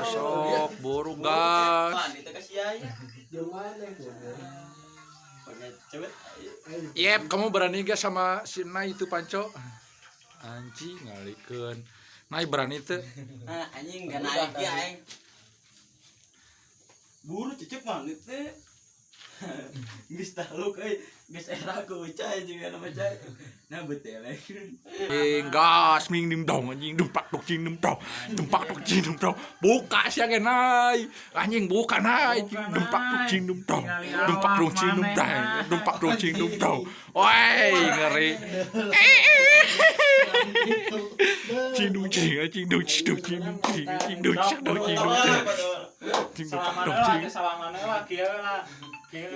Sok buru gas. Yep, kamu berani gak sama si Nai itu Panco? Anjing ngalikeun. Nai berani teu? Anjing gak naik ya aing. Buru cecep mah teh. Geus taluk euy, geus era ku cai juga nama cai. Nah beteleh. Gas ming dim dong anjing dumpak tuk cing dim dong. Dumpak tuk cing dim dong. Buka sia ge Nai. Anjing buka Nai dumpak tuk cing dim dong. Dumpak tuk cing dim dong. Dumpak tuk cing dim dong. Woi, ngeri. Cing cing anjing dong cing dong cing dong cing dong cing dong cing dong. Cing dumpak tuk cing. Salaman lah kieu lah.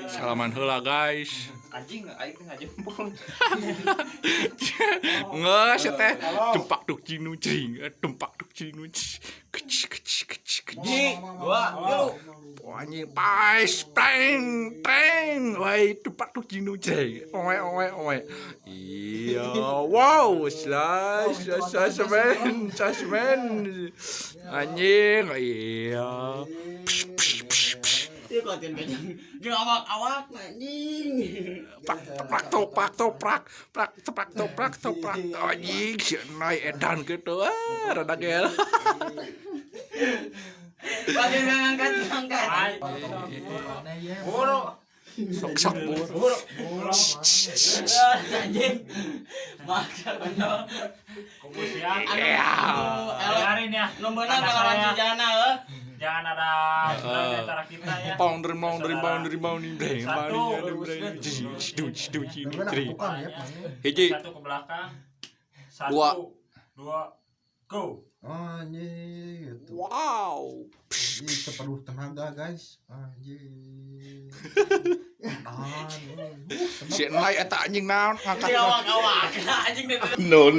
Salaman heula guys. Anjing aing teh ngajempol. Ngeus teh dumpak tuk cing nu cing, dumpak tuk cing nu kec. Gua Anjing pais teng. Woi dumpak tuk cing nu cing. Oe. Iya, wow, slash men. Anjing, iya. Ieu konten kajang jeung awak-awak anjing. Toprak. Anjing, si Nai edan gitu. Rada gel. Bagi ngangkat. Buru. Sok buru. Anjing. Maksa bener. Kemudian Elarin ya. Nomorna kawan sejana heuh. jangan ada di antara kita ya. Pound mau nih. Hiji. Satu ke belakang. Dua. Go. Anjing gitu. Wow. Ini sepenuh tenaga guys. Anjing. Si Nai eta anjing naon ngangkat. Awak-awak anjing deh. No.